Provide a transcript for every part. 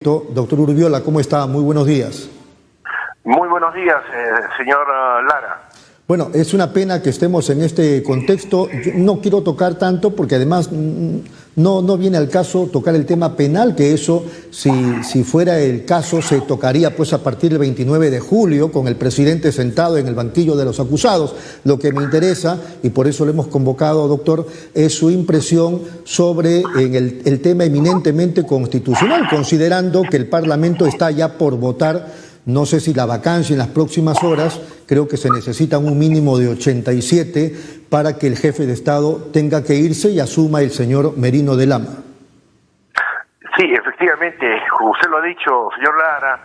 Doctor Urbiola, ¿cómo está? Muy buenos días. Muy buenos días, señor Lara. Bueno, es una pena que estemos en este contexto. Yo no quiero tocar tanto porque además no viene al caso tocar el tema penal, que eso, si fuera el caso, se tocaría pues a partir del 29 de julio con el presidente sentado en el banquillo de los acusados. Lo que me interesa, y por eso lo hemos convocado, doctor, es su impresión sobre el tema eminentemente constitucional, considerando que el Parlamento está ya por votar. No sé si la vacancia en las próximas horas, creo que se necesitan un mínimo de 87 para que el jefe de Estado tenga que irse y asuma el señor Merino de Lama. Sí, efectivamente, como usted lo ha dicho, señor Lara,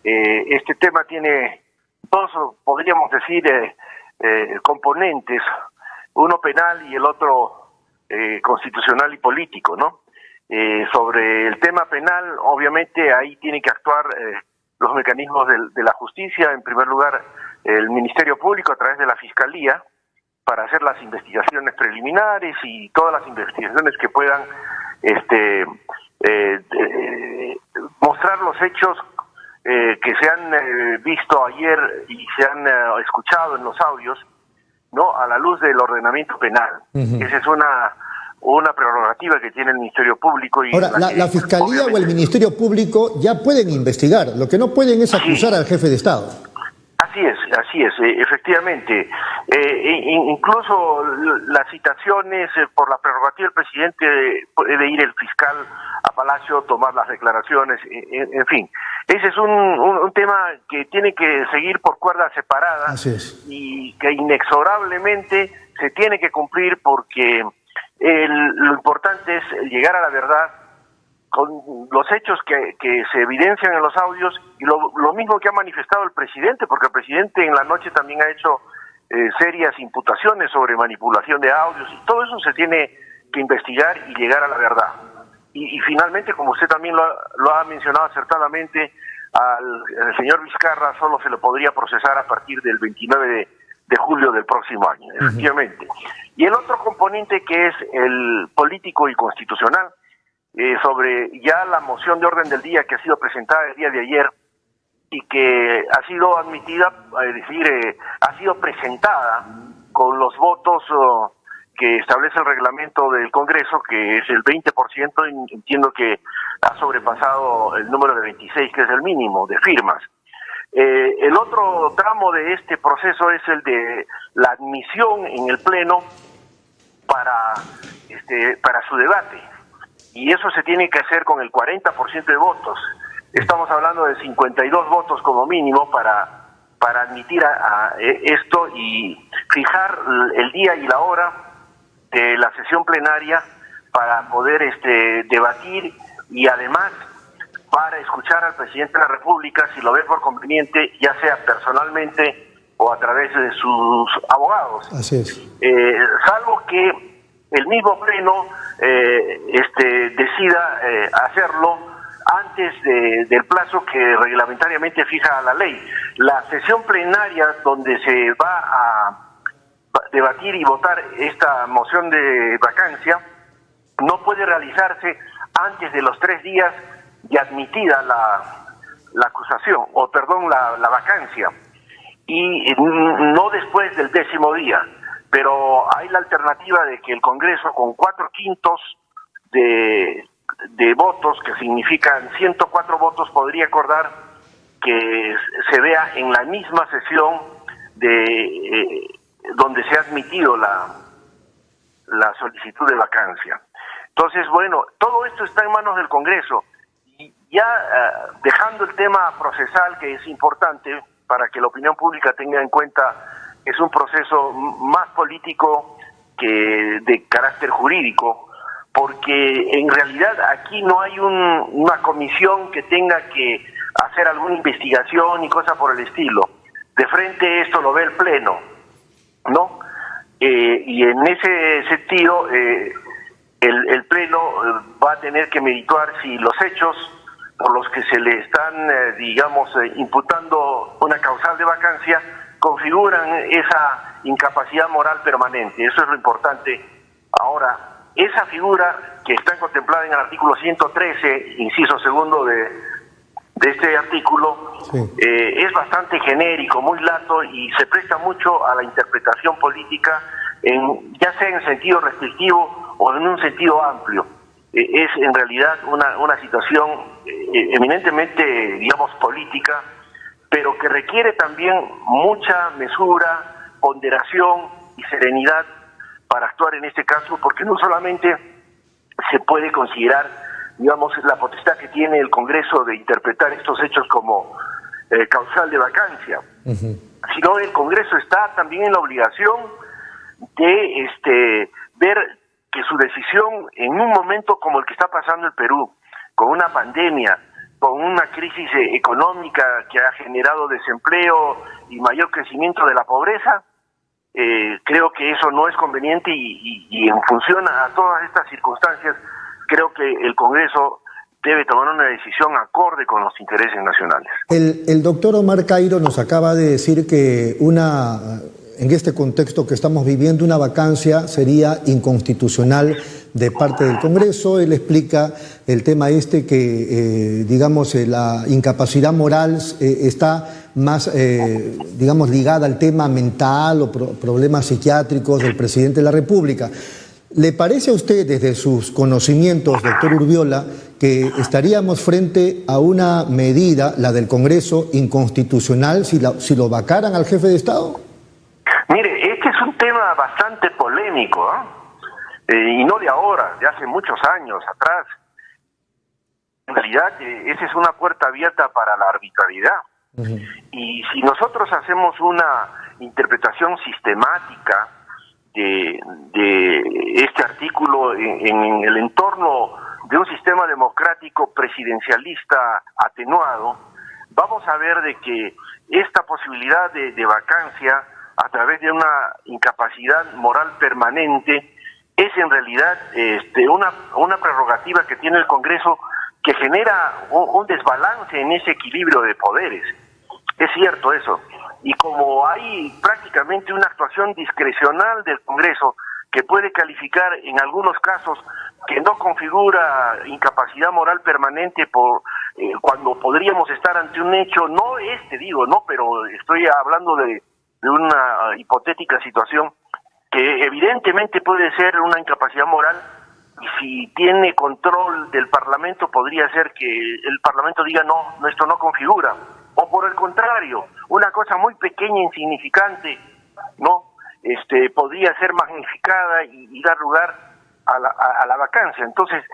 este tema tiene dos, podríamos decir, componentes, uno penal y el otro constitucional y político, ¿no? Sobre el tema penal, obviamente ahí tiene que actuar los mecanismos de la justicia, en primer lugar el Ministerio Público a través de la Fiscalía, para hacer las investigaciones preliminares y todas las investigaciones que puedan mostrar los hechos que se han visto ayer y se han escuchado en los audios, ¿no? A la luz del ordenamiento penal. Esa es una prerrogativa que tiene el Ministerio Público. Y ahora, la Fiscalía o el Ministerio Público ya pueden investigar, lo que no pueden es acusar al jefe de Estado. Así es, efectivamente. Incluso las citaciones por la prerrogativa del presidente, puede ir el fiscal a Palacio, tomar las declaraciones, en fin. Ese es un tema que tiene que seguir por cuerdas separadas y que inexorablemente se tiene que cumplir porque lo importante es llegar a la verdad con los hechos que se evidencian en los audios y lo mismo que ha manifestado el presidente, porque el presidente en la noche también ha hecho serias imputaciones sobre manipulación de audios y todo eso se tiene que investigar y llegar a la verdad. Y finalmente, como usted también lo ha mencionado acertadamente, al señor Vizcarra solo se lo podría procesar a partir del 29 de julio del próximo año, efectivamente. Y el otro componente que es el político y constitucional, sobre ya la moción de orden del día que ha sido presentada el día de ayer y que ha sido admitida, es decir, ha sido presentada con los votos que establece el reglamento del Congreso, que es el 20%, y entiendo que ha sobrepasado el número de 26, que es el mínimo de firmas. El otro tramo de este proceso es el de la admisión en el Pleno para su debate, y eso se tiene que hacer con el 40% de votos. Estamos hablando de 52 votos como mínimo para admitir a esto y fijar el día y la hora de la sesión plenaria para poder debatir y además para escuchar al presidente de la República si lo ve por conveniente, ya sea personalmente o a través de sus abogados. Así es. Salvo que el mismo Pleno decida hacerlo antes del plazo que reglamentariamente fija la ley. La sesión plenaria donde se va a debatir y votar esta moción de vacancia no puede realizarse antes de los 3 días de admitida la acusación, la vacancia, y no después del 10º día. Pero hay la alternativa de que el Congreso, con 4/5 de votos, que significan 104 votos, podría acordar que se vea en la misma sesión donde se ha admitido la solicitud de vacancia. Entonces, bueno, todo esto está en manos del Congreso. Y ya dejando el tema procesal, que es importante para que la opinión pública tenga en cuenta, es un proceso más político que de carácter jurídico, porque en realidad aquí no hay una comisión que tenga que hacer alguna investigación y cosas por el estilo. De frente esto lo ve el Pleno, ¿no? Y en ese sentido, el Pleno va a tener que meditar si los hechos por los que se le están, imputando una causal de vacancia configuran esa incapacidad moral permanente. Eso es lo importante. Ahora, esa figura que está contemplada en el artículo 113, inciso segundo de este artículo es bastante genérico, muy lato y se presta mucho a la interpretación política, ya sea en sentido restrictivo o en un sentido amplio. Es en realidad una situación eminentemente, digamos, política, pero que requiere también mucha mesura, ponderación y serenidad para actuar en este caso, porque no solamente se puede considerar, digamos, la potestad que tiene el Congreso de interpretar estos hechos como causal de vacancia, sino el Congreso está también en la obligación de ver que su decisión en un momento como el que está pasando el Perú, con una pandemia, con una crisis económica que ha generado desempleo y mayor crecimiento de la pobreza, creo que eso no es conveniente y en función a todas estas circunstancias, creo que el Congreso debe tomar una decisión acorde con los intereses nacionales. El doctor Omar Cairo nos acaba de decir que en este contexto que estamos viviendo, una vacancia sería inconstitucional de parte del Congreso. Él explica el tema que, digamos, la incapacidad moral está más, digamos, ligada al tema mental o problemas psiquiátricos del presidente de la República. ¿Le parece a usted, desde sus conocimientos, doctor Urbiola, que estaríamos frente a una medida, la del Congreso, inconstitucional si lo vacaran al jefe de Estado? Mire, este es un tema bastante polémico, y no de ahora, de hace muchos años atrás. En realidad, esa es una puerta abierta para la arbitrariedad. Y si nosotros hacemos una interpretación sistemática de este artículo en el entorno de un sistema democrático presidencialista atenuado, vamos a ver de que esta posibilidad de vacancia a través de una incapacidad moral permanente es en realidad una prerrogativa que tiene el Congreso, que genera un desbalance en ese equilibrio de poderes. Es cierto eso. Y como hay prácticamente una actuación discrecional del Congreso que puede calificar en algunos casos que no configura incapacidad moral permanente cuando podríamos estar ante un hecho, pero estoy hablando de una hipotética situación que evidentemente puede ser una incapacidad moral, y si tiene control del Parlamento podría ser que el Parlamento diga no, esto no configura, o por el contrario, una cosa muy pequeña, insignificante, podría ser magnificada y dar lugar a la vacancia. Entonces,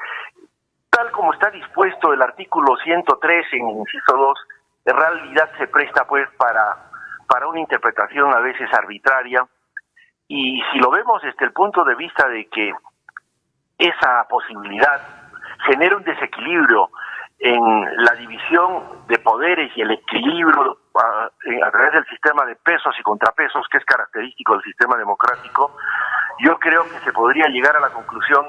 tal como está dispuesto el artículo 103 en inciso 2, en realidad se presta pues para una interpretación a veces arbitraria, y si lo vemos desde el punto de vista de que esa posibilidad genera un desequilibrio en la división de poderes y el equilibrio a través del sistema de pesos y contrapesos que es característico del sistema democrático, yo creo que se podría llegar a la conclusión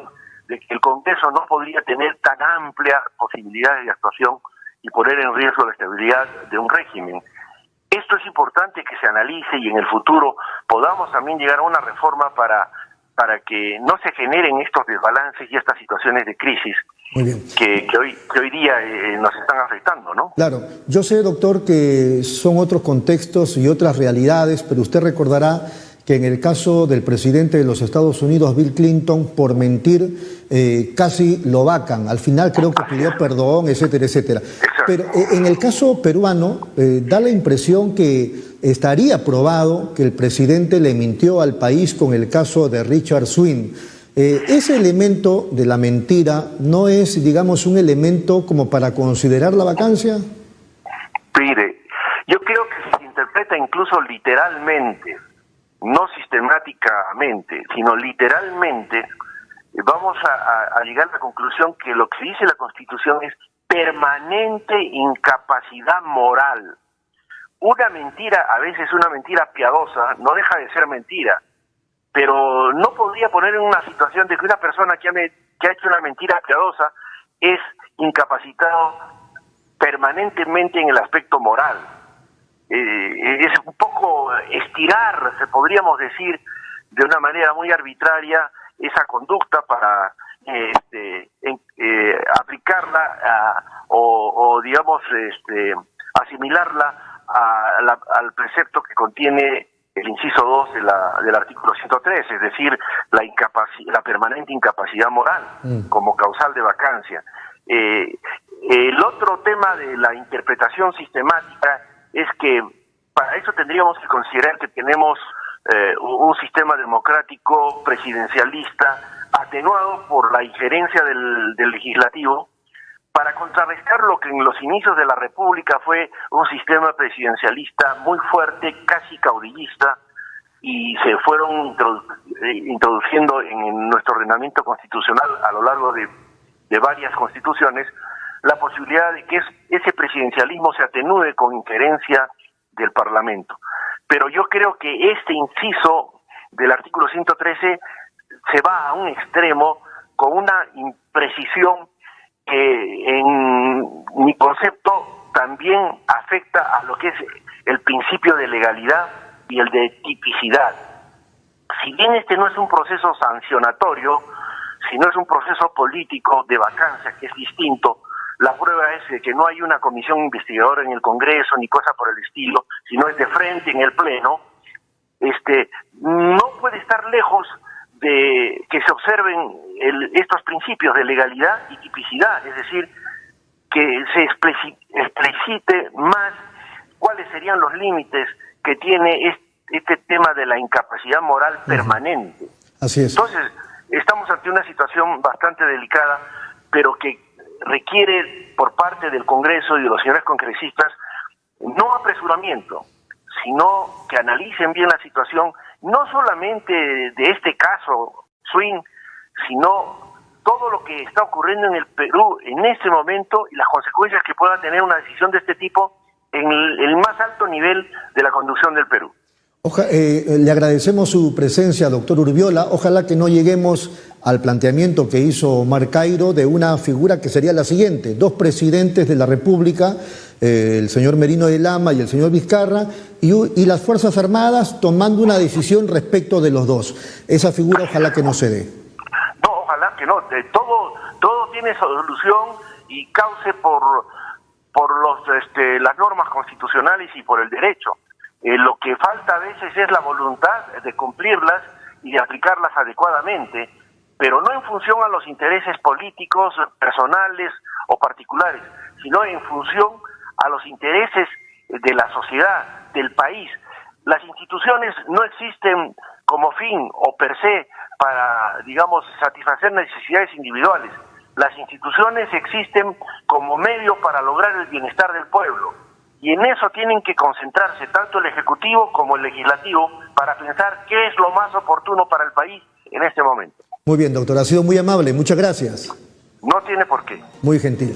de que el Congreso no podría tener tan amplia posibilidad de actuación y poner en riesgo la estabilidad de un régimen. Esto es importante que se analice y en el futuro podamos también llegar a una reforma para que no se generen estos desbalances y estas situaciones de crisis que hoy día nos están afectando, ¿no? Claro, yo sé, doctor, que son otros contextos y otras realidades, pero usted recordará que en el caso del presidente de los Estados Unidos, Bill Clinton, por mentir, casi lo vacan. Al final creo que pidió perdón, etcétera, etcétera. Pero en el caso peruano, da la impresión que estaría probado que el presidente le mintió al país con el caso de Richard Swing. ¿Ese elemento de la mentira no es, digamos, un elemento como para considerar la vacancia? Mire, yo creo que se interpreta incluso literalmente, no sistemáticamente, sino literalmente, vamos a llegar a la conclusión que lo que dice la Constitución es permanente incapacidad moral. Una mentira, a veces una mentira piadosa, no deja de ser mentira, pero no podría poner en una situación de que una persona que ha hecho una mentira piadosa es incapacitado permanentemente en el aspecto moral. Es un poco podríamos decir, de una manera muy arbitraria esa conducta para aplicarla o digamos asimilarla al precepto que contiene el inciso 2 del artículo 103, es decir, la permanente incapacidad moral como causal de vacancia. El otro tema de la interpretación sistemática es que para eso tendríamos que considerar que tenemos un sistema democrático presidencialista atenuado por la injerencia del legislativo, para contrarrestar lo que en los inicios de la República fue un sistema presidencialista muy fuerte, casi caudillista, y se fueron introduciendo en nuestro ordenamiento constitucional a lo largo de varias constituciones la posibilidad de que ese presidencialismo se atenúe con injerencia del Parlamento. Pero yo creo que este inciso del artículo 113 se va a un extremo con una imprecisión que en mi concepto también afecta a lo que es el principio de legalidad y el de tipicidad. Si bien este no es un proceso sancionatorio, sino es un proceso político de vacancia que es distinto, la prueba es que no hay una comisión investigadora en el Congreso ni cosa por el estilo, sino es de frente en el Pleno. No puede estar lejos de que se observen estos principios de legalidad y tipicidad, es decir, que se explicite más cuáles serían los límites que tiene este tema de la incapacidad moral permanente. Así es. Entonces, estamos ante una situación bastante delicada, pero que requiere por parte del Congreso y de los señores congresistas no apresuramiento, sino que analicen bien la situación, no solamente de este caso Swing, sino todo lo que está ocurriendo en el Perú en este momento y las consecuencias que pueda tener una decisión de este tipo en el más alto nivel de la conducción del Perú. Le agradecemos su presencia, doctor Urbiola. Ojalá que no lleguemos al planteamiento que hizo Omar Cairo de una figura que sería la siguiente: dos presidentes de la República, el señor Merino de Lama y el señor Vizcarra, y las Fuerzas Armadas tomando una decisión respecto de los dos. Esa figura ojalá que no se dé. No, ojalá que no. Todo tiene solución y cauce por las normas constitucionales y por el derecho. Lo que falta a veces es la voluntad de cumplirlas y de aplicarlas adecuadamente, pero no en función a los intereses políticos, personales o particulares, sino en función a los intereses de la sociedad, del país. Las instituciones no existen como fin o per se para, digamos, satisfacer necesidades individuales. Las instituciones existen como medio para lograr el bienestar del pueblo. Y en eso tienen que concentrarse tanto el Ejecutivo como el Legislativo para pensar qué es lo más oportuno para el país en este momento. Muy bien, doctor, ha sido muy amable, muchas gracias. No tiene por qué. Muy gentil.